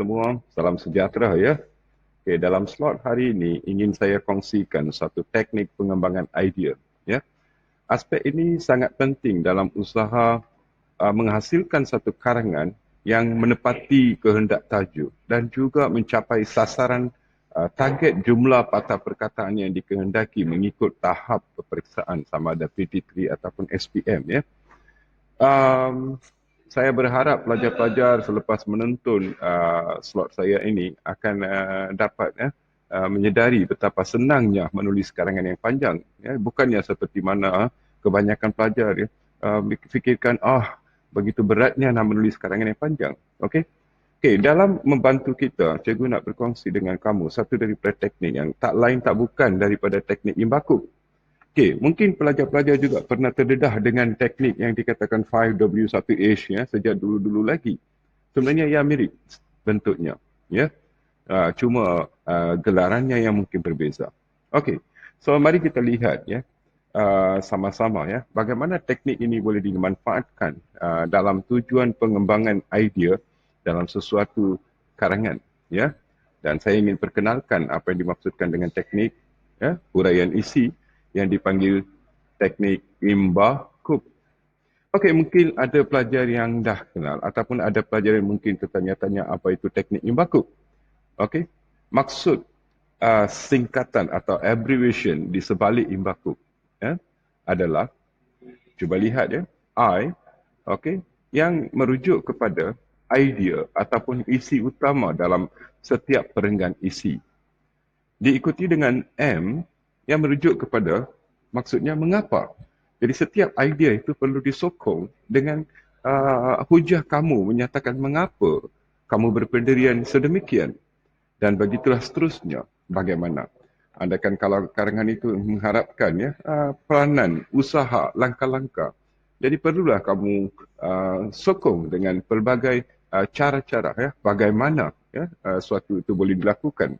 semua, salam sejahtera ya. Okay, dalam slot hari ini ingin saya kongsikan satu teknik pengembangan idea. Ya, aspek ini sangat penting dalam usaha menghasilkan satu karangan yang menepati kehendak tajuk dan juga mencapai sasaran target jumlah patah perkataan yang dikehendaki mengikut tahap peperiksaan sama ada PT3 ataupun SPM ya. Um, saya berharap pelajar-pelajar selepas menonton slot saya ini akan dapat menyedari betapa senangnya menulis karangan yang panjang. Ya. Bukannya seperti mana kebanyakan pelajar fikirkan, begitu beratnya nak menulis karangan yang panjang. Okey. Okey, dalam membantu kita, cikgu nak berkongsi dengan kamu satu daripada teknik yang tak lain tak bukan daripada teknik imbaku. Okey, mungkin pelajar-pelajar juga pernah terdedah dengan teknik yang dikatakan 5W1H ya, sejak dulu-dulu lagi. Sebenarnya ia mirip bentuknya, ya. Cuma gelarannya yang mungkin berbeza. Okey, so mari kita lihat ya, sama-sama ya, bagaimana teknik ini boleh dimanfaatkan dalam tujuan pengembangan idea dalam sesuatu karangan, ya. Dan saya ingin perkenalkan apa yang dimaksudkan dengan teknik ya, huraian isi yang dipanggil teknik Imba-Cook. Okey, mungkin ada pelajar yang dah kenal ataupun ada pelajar yang mungkin tertanya-tanya apa itu teknik Imba-Cook. Okey, maksud singkatan atau abbreviation di sebalik Imba-Cook ya, adalah, cuba lihat ya, I, okey, yang merujuk kepada idea ataupun isi utama dalam setiap perenggan isi. Diikuti dengan M yang merujuk kepada maksudnya mengapa. Jadi setiap idea itu perlu disokong dengan hujah kamu menyatakan mengapa kamu berpendirian sedemikian. Dan begitulah seterusnya bagaimana. Andaikan kalau karangan itu mengharapkan ya peranan, usaha, langkah-langkah. Jadi perlulah kamu sokong dengan pelbagai cara-cara ya bagaimana ya suatu itu boleh dilakukan.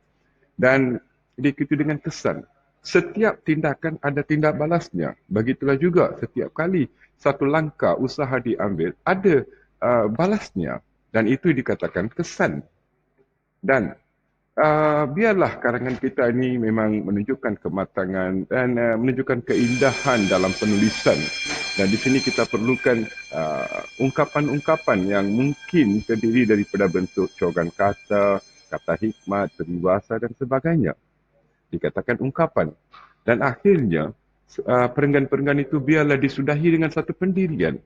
Dan diikuti dengan kesan. Setiap tindakan ada tindak balasnya. Begitulah juga setiap kali satu langkah usaha diambil, ada balasnya. Dan itu dikatakan kesan. Dan biarlah karangan kita ini memang menunjukkan kematangan dan menunjukkan keindahan dalam penulisan. Dan di sini kita perlukan ungkapan-ungkapan yang mungkin terdiri daripada bentuk cogan kata, kata hikmat, peribahasa dan sebagainya. Dikatakan ungkapan. Dan akhirnya perenggan-perenggan itu biarlah disudahi dengan satu pendirian.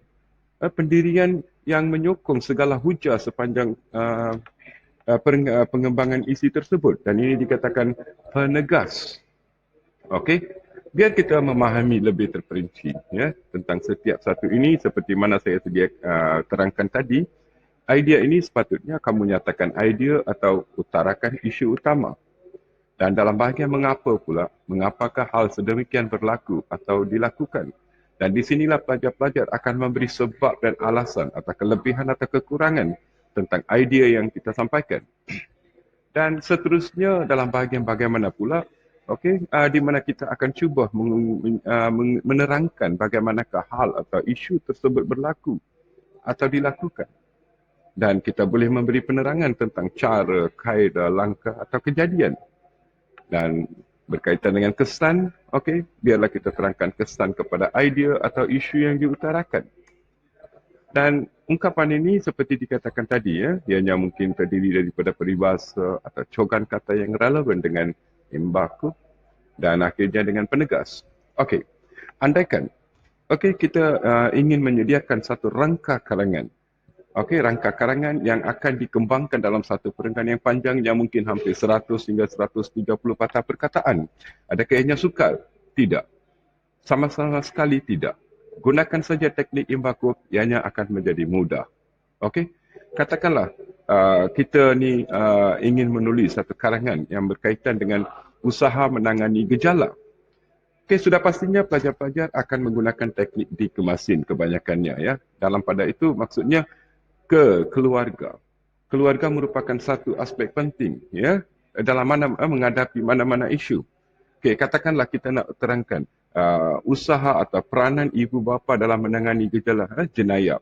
Pendirian yang menyokong segala hujah sepanjang pengembangan isi tersebut. Dan ini dikatakan penegas. Okey, biar kita memahami lebih terperinci ya tentang setiap satu ini seperti mana saya sedia terangkan tadi. Idea ini sepatutnya kamu nyatakan idea atau utarakan isu utama. Dan dalam bahagian mengapa pula, mengapakah hal sedemikian berlaku atau dilakukan. Dan di sinilah pelajar-pelajar akan memberi sebab dan alasan atau kelebihan atau kekurangan tentang idea yang kita sampaikan. Dan seterusnya dalam bahagian bagaimana pula, di mana kita akan cuba menerangkan bagaimanakah hal atau isu tersebut berlaku atau dilakukan. Dan kita boleh memberi penerangan tentang cara, kaedah, langkah atau kejadian. Dan berkaitan dengan kesan, biarlah kita terangkan kesan kepada idea atau isu yang diutarakan. Dan ungkapan ini seperti dikatakan tadi ya, ianya mungkin terdiri daripada peribahasa atau cogan kata yang relevan dengan imbaku dan akhirnya dengan penegas. Andaikan kita ingin menyediakan satu rangka karangan. Rangka karangan yang akan dikembangkan dalam satu perenggan yang panjang yang mungkin hampir 100 hingga 130 patah perkataan. Adakah ianya sukar? Tidak. Sama-sama sekali tidak. Gunakan saja teknik imbaku, ianya akan menjadi mudah. Katakanlah kita ni ingin menulis satu karangan yang berkaitan dengan usaha menangani gejala. Sudah pastinya pelajar-pelajar akan menggunakan teknik dikemasin kebanyakannya ya. Dalam pada itu maksudnya keluarga. Keluarga merupakan satu aspek penting ya dalam menghadapi mana-mana isu. Katakanlah kita nak terangkan usaha atau peranan ibu bapa dalam menangani gejala jenayah.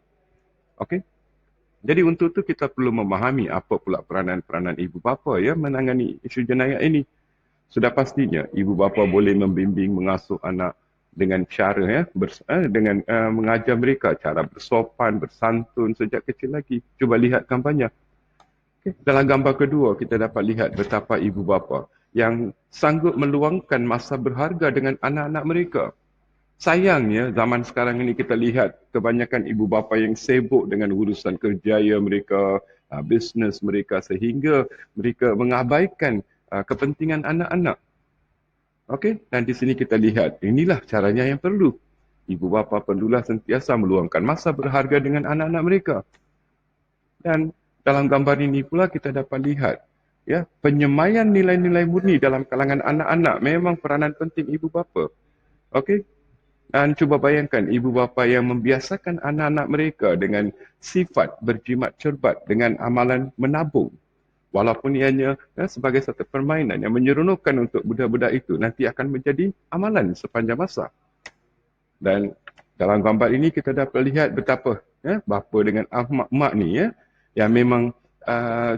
Jadi untuk itu kita perlu memahami apa pula peranan-peranan ibu bapa ya menangani isu jenayah ini. Sudah pastinya ibu bapa boleh membimbing mengasuh anak dengan cara dengan mengajar mereka cara bersopan, bersantun sejak kecil lagi. Cuba lihat gambarnya. Okay. Dalam gambar kedua kita dapat lihat betapa ibu bapa yang sanggup meluangkan masa berharga dengan anak-anak mereka. Sayangnya zaman sekarang ini kita lihat kebanyakan ibu bapa yang sibuk dengan urusan kerjaya mereka, bisnes mereka sehingga mereka mengabaikan kepentingan anak-anak. Okey, dan di sini kita lihat inilah caranya yang perlu. Ibu bapa perlulah sentiasa meluangkan masa berharga dengan anak-anak mereka. Dan dalam gambar ini pula kita dapat lihat ya, penyemaian nilai-nilai murni dalam kalangan anak-anak memang peranan penting ibu bapa. Okey? Dan cuba bayangkan ibu bapa yang membiasakan anak-anak mereka dengan sifat berjimat cerbat dengan amalan menabung. Walaupun ianya sebagai satu permainan yang menyeronokkan untuk budak-budak itu nanti akan menjadi amalan sepanjang masa. Dan dalam gambar ini kita dapat lihat betapa bapa dengan mak ni yang memang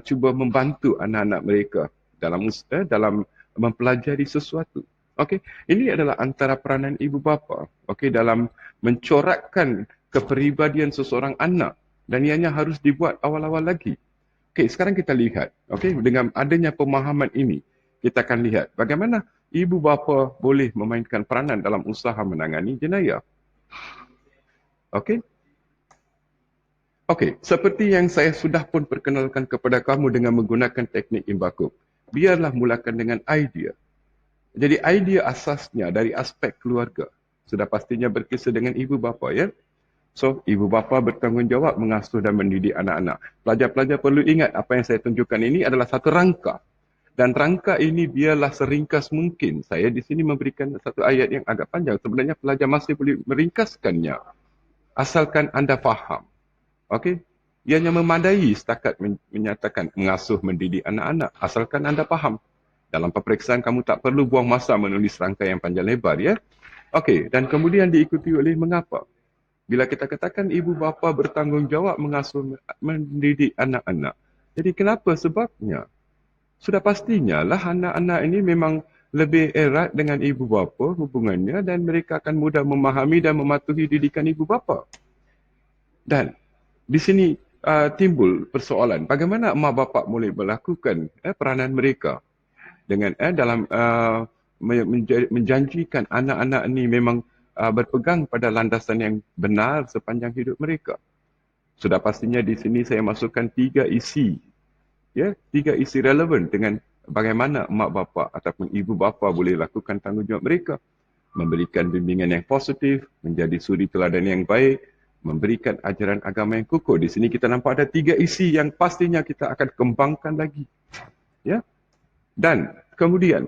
cuba membantu anak-anak mereka dalam mempelajari sesuatu. Okey, ini adalah antara peranan ibu bapa dalam mencorakkan kepribadian seseorang anak dan ianya harus dibuat awal-awal lagi. Okey, sekarang kita lihat dengan adanya pemahaman ini kita akan lihat bagaimana ibu bapa boleh memainkan peranan dalam usaha menangani jenayah. Okey. Okey, seperti yang saya sudah pun perkenalkan kepada kamu dengan menggunakan teknik imbakub. Biarlah mulakan dengan idea. Jadi idea asasnya dari aspek keluarga. Sudah pastinya berkisar dengan ibu bapa ya. So, ibu bapa bertanggungjawab mengasuh dan mendidik anak-anak. Pelajar-pelajar perlu ingat apa yang saya tunjukkan ini adalah satu rangka. Dan rangka ini biarlah seringkas mungkin. Saya di sini memberikan satu ayat yang agak panjang. Sebenarnya pelajar masih boleh meringkaskannya. Asalkan anda faham. Okey? Ianya memadai setakat menyatakan mengasuh mendidik anak-anak. Asalkan anda faham. Dalam peperiksaan kamu tak perlu buang masa menulis rangka yang panjang lebar ya. Okey, dan kemudian diikuti oleh mengapa. Bila kita katakan ibu bapa bertanggungjawab mengasuh mendidik anak-anak. Jadi kenapa sebabnya? Sudah pastinya lah anak-anak ini memang lebih erat dengan ibu bapa hubungannya dan mereka akan mudah memahami dan mematuhi didikan ibu bapa. Dan di sini timbul persoalan bagaimana mak bapak boleh melakukan peranan mereka dengan dalam menjanjikan anak-anak ini memang berpegang pada landasan yang benar sepanjang hidup mereka. Sudah pastinya di sini saya masukkan 3 isi. Ya, 3 isi relevan dengan bagaimana mak bapa ataupun ibu bapa boleh lakukan tanggungjawab mereka. Memberikan bimbingan yang positif, menjadi suri teladan yang baik, memberikan ajaran agama yang kukuh. Di sini kita nampak ada 3 isi yang pastinya kita akan kembangkan lagi. Ya. Dan kemudian,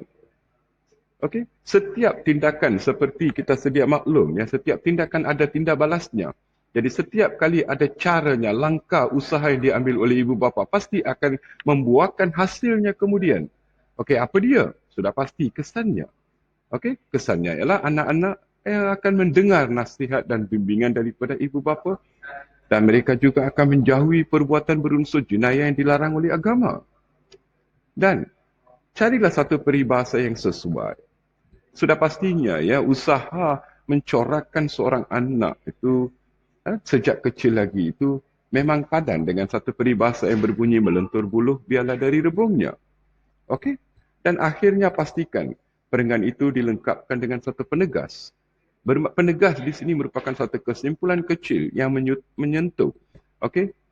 setiap tindakan seperti kita sedia maklum, ya, setiap tindakan ada tindak balasnya. Jadi setiap kali ada caranya, langkah usaha yang diambil oleh ibu bapa pasti akan membuahkan hasilnya kemudian. Apa dia? Sudah pasti kesannya. Kesannya ialah anak-anak yang akan mendengar nasihat dan bimbingan daripada ibu bapa dan mereka juga akan menjauhi perbuatan berunsur jenayah yang dilarang oleh agama. Dan carilah satu peribahasa yang sesuai. Sudah pastinya ya usaha mencorakkan seorang anak itu sejak kecil lagi itu memang padan dengan satu peribahasa yang berbunyi melentur buluh biarlah dari rebungnya. Dan akhirnya pastikan perenggan itu dilengkapkan dengan satu penegas. Penegas di sini merupakan satu kesimpulan kecil yang menyentuh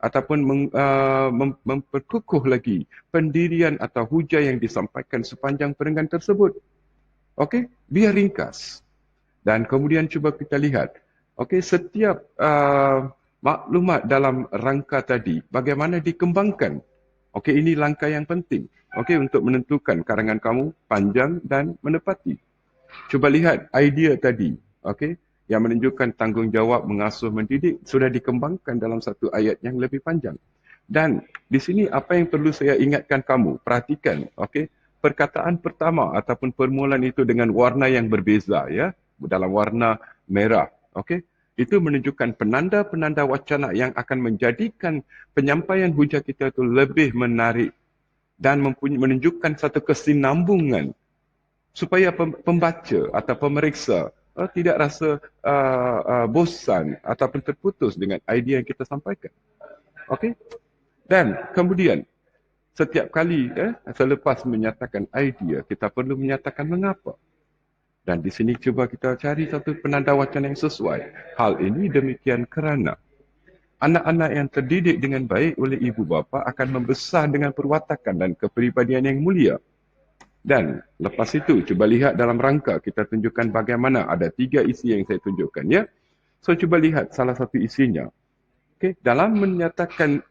ataupun memperkukuh lagi pendirian atau hujah yang disampaikan sepanjang perenggan tersebut. Biar ringkas. Dan kemudian cuba kita lihat. Setiap maklumat dalam rangka tadi, bagaimana dikembangkan. Ini langkah yang penting. Untuk menentukan karangan kamu panjang dan menepati. Cuba lihat idea tadi. Yang menunjukkan tanggungjawab mengasuh mendidik sudah dikembangkan dalam satu ayat yang lebih panjang. Dan di sini apa yang perlu saya ingatkan kamu, perhatikan. Perkataan pertama ataupun permulaan itu dengan warna yang berbeza ya, dalam warna merah. Itu menunjukkan penanda-penanda wacana yang akan menjadikan penyampaian hujah kita itu lebih menarik dan menunjukkan satu kesinambungan supaya pembaca atau pemeriksa tidak rasa bosan ataupun terputus dengan idea yang kita sampaikan. Okey? Dan kemudian setiap kali selepas menyatakan idea, kita perlu menyatakan mengapa. Dan di sini cuba kita cari satu penanda wacana yang sesuai. Hal ini demikian kerana anak-anak yang terdidik dengan baik oleh ibu bapa akan membesar dengan perwatakan dan kepribadian yang mulia. Dan lepas itu, cuba lihat dalam rangka kita tunjukkan bagaimana ada 3 isi yang saya tunjukkan. Ya. So, cuba lihat salah satu isinya. Okay. Dalam menyatakan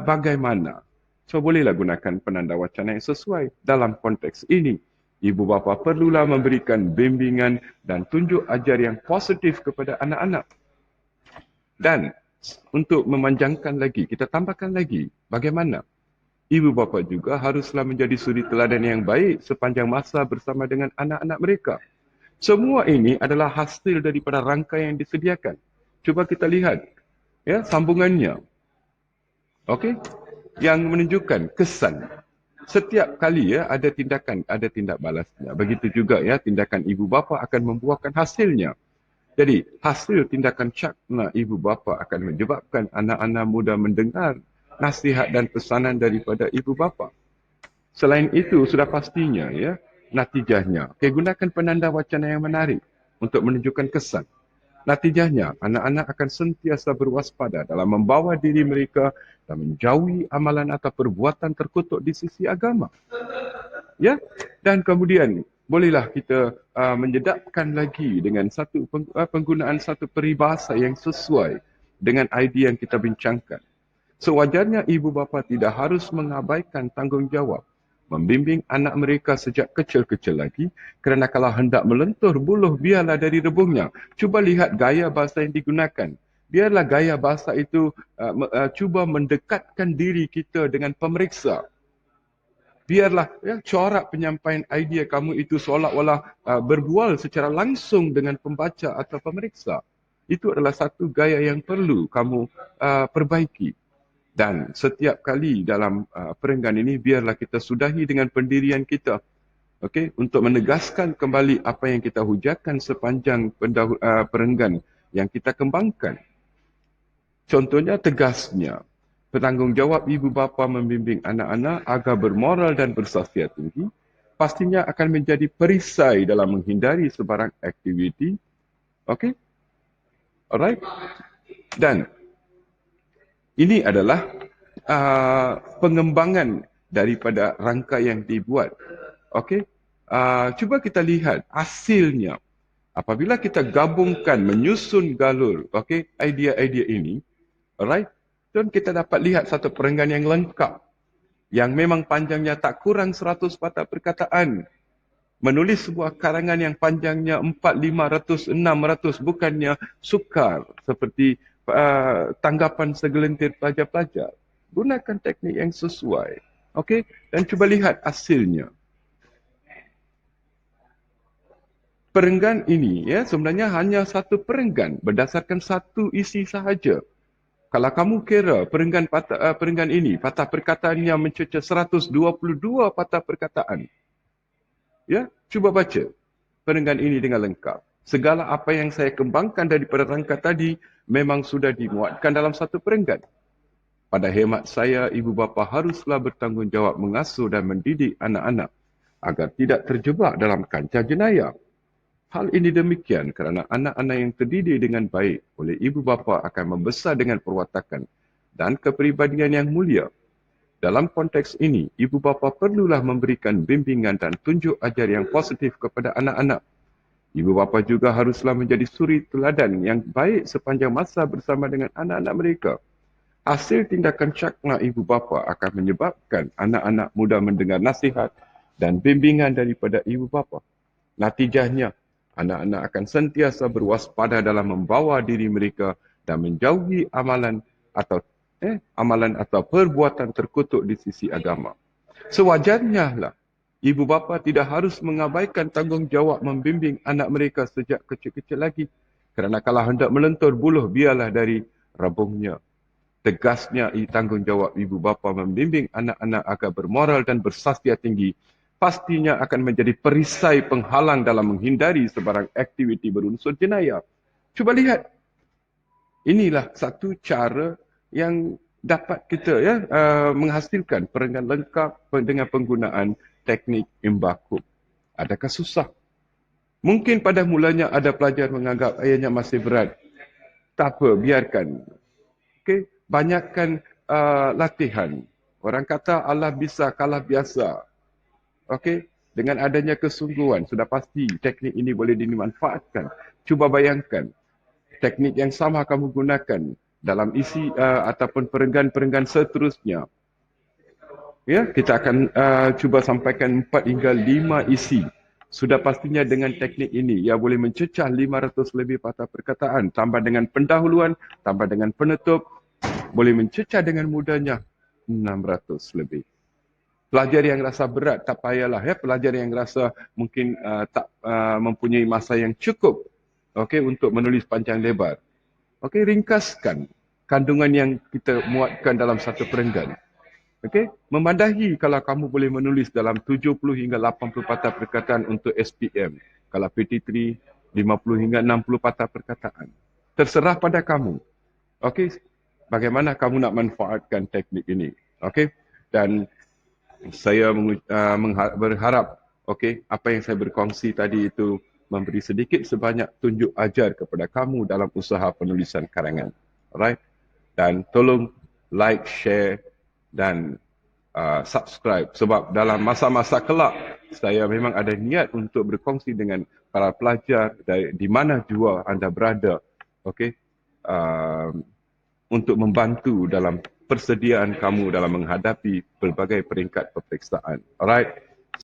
bagaimana, so bolehlah gunakan penanda wacana yang sesuai. Dalam konteks ini, ibu bapa perlulah memberikan bimbingan dan tunjuk ajar yang positif kepada anak-anak. Dan untuk memanjangkan lagi, kita tambahkan lagi bagaimana ibu bapa juga haruslah menjadi suri teladan yang baik sepanjang masa bersama dengan anak-anak mereka. Semua ini adalah hasil daripada rangka yang disediakan. Cuba kita lihat ya sambungannya. Okey? Yang menunjukkan kesan. Setiap kali ya ada tindakan, ada tindak balasnya. Begitu juga ya tindakan ibu bapa akan membuahkan hasilnya. Jadi hasil tindakan cakna ibu bapa akan menyebabkan anak-anak muda mendengar nasihat dan pesanan daripada ibu bapa. Selain itu sudah pastinya ya natijahnya. Gunakan penanda wacana yang menarik untuk menunjukkan kesan. Natijahnya, anak-anak akan sentiasa berwaspada dalam membawa diri mereka dan menjauhi amalan atau perbuatan terkutuk di sisi agama. Ya, dan kemudian bolehlah kita menyedapkan lagi dengan satu penggunaan satu peribahasa yang sesuai dengan idea yang kita bincangkan. Sewajarnya ibu bapa tidak harus mengabaikan tanggungjawab membimbing anak mereka sejak kecil-kecil lagi kerana kalau hendak melentur buluh biarlah dari rebungnya. Cuba lihat gaya bahasa yang digunakan. Biarlah gaya bahasa itu cuba mendekatkan diri kita dengan pemeriksa. Biarlah corak penyampaian idea kamu itu seolah-olah berbual secara langsung dengan pembaca atau pemeriksa. Itu adalah satu gaya yang perlu kamu perbaiki. Dan setiap kali dalam perenggan ini, biarlah kita sudahi dengan pendirian kita. Okay? Untuk menegaskan kembali apa yang kita hujahkan sepanjang perenggan yang kita kembangkan. Contohnya tegasnya, penanggungjawab ibu bapa membimbing anak-anak agar bermoral dan bersasiat tinggi, pastinya akan menjadi perisai dalam menghindari sebarang aktiviti. Okay? Alright? Dan ini adalah pengembangan daripada rangka yang dibuat. Okey, cuba kita lihat hasilnya. Apabila kita gabungkan, menyusun galur, okey, idea-idea ini, alright, dan kita dapat lihat satu perenggan yang lengkap, yang memang panjangnya tak kurang 100 patah perkataan. Menulis sebuah karangan yang panjangnya 400, 500, 600 bukannya sukar seperti tanggapan segelintir pelajar-pelajar. Gunakan teknik yang sesuai. Okey? Dan cuba lihat hasilnya. Perenggan ini ya sebenarnya hanya satu perenggan berdasarkan satu isi sahaja. Kalau kamu kira perenggan ini patah perkataannya mencecah 122 patah perkataan. Ya, cuba baca perenggan ini dengan lengkap. Segala apa yang saya kembangkan daripada rangka tadi memang sudah dimuatkan dalam satu perenggan. Pada hemat saya, ibu bapa haruslah bertanggungjawab mengasuh dan mendidik anak-anak agar tidak terjebak dalam kancah jenayah. Hal ini demikian kerana anak-anak yang terdidik dengan baik oleh ibu bapa akan membesar dengan perwatakan dan kepribadian yang mulia. Dalam konteks ini, ibu bapa perlulah memberikan bimbingan dan tunjuk ajar yang positif kepada anak-anak. Ibu bapa juga haruslah menjadi suri teladan yang baik sepanjang masa bersama dengan anak-anak mereka. Hasil tindakan cakna ibu bapa akan menyebabkan anak-anak muda mendengar nasihat dan bimbingan daripada ibu bapa. Natijahnya, anak-anak akan sentiasa berwaspada dalam membawa diri mereka dan menjauhi amalan atau perbuatan terkutuk di sisi agama. Sewajarnya lah ibu bapa tidak harus mengabaikan tanggungjawab membimbing anak mereka sejak kecil-kecil lagi Kerana kalau hendak melentur buluh, biarlah dari rabungnya. Tegasnya tanggungjawab ibu bapa membimbing anak-anak agar bermoral dan bersastia tinggi pastinya akan menjadi perisai penghalang dalam menghindari sebarang aktiviti berunsur jenayah. Cuba lihat, inilah satu cara yang dapat kita menghasilkan perenggan lengkap dengan penggunaan teknik imbakum. Adakah susah? Mungkin pada mulanya ada pelajar menganggap ayahnya masih berat. Tak apa, biarkan. Okay? Banyakkan latihan. Orang kata Allah bisa kalah biasa. Okay? Dengan adanya kesungguhan, sudah pasti teknik ini boleh dimanfaatkan. Cuba bayangkan, teknik yang sama kamu gunakan dalam isi ataupun perenggan-perenggan seterusnya. Ya, kita akan cuba sampaikan 4 hingga 5 isi. Sudah pastinya dengan teknik ini, ia boleh mencecah 500 lebih patah perkataan. Tambah dengan pendahuluan, tambah dengan penutup, boleh mencecah dengan mudahnya 600 lebih. Pelajar yang rasa berat, tak payahlah. Ya. Pelajar yang rasa mungkin tak mempunyai masa yang cukup untuk menulis panjang lebar. Ringkaskan kandungan yang kita muatkan dalam satu perenggan. Memandahi kalau kamu boleh menulis dalam 70 hingga 80 patah perkataan untuk SPM. Kalau PT3, 50 hingga 60 patah perkataan. Terserah pada kamu. Bagaimana kamu nak manfaatkan teknik ini. Dan saya berharap apa yang saya berkongsi tadi itu memberi sedikit sebanyak tunjuk ajar kepada kamu dalam usaha penulisan karangan. Alright? Dan tolong like, share dan subscribe. Sebab dalam masa-masa kelak, saya memang ada niat untuk berkongsi dengan para pelajar di mana jua anda berada. Untuk membantu dalam persediaan kamu dalam menghadapi pelbagai peringkat peperiksaan. Alright?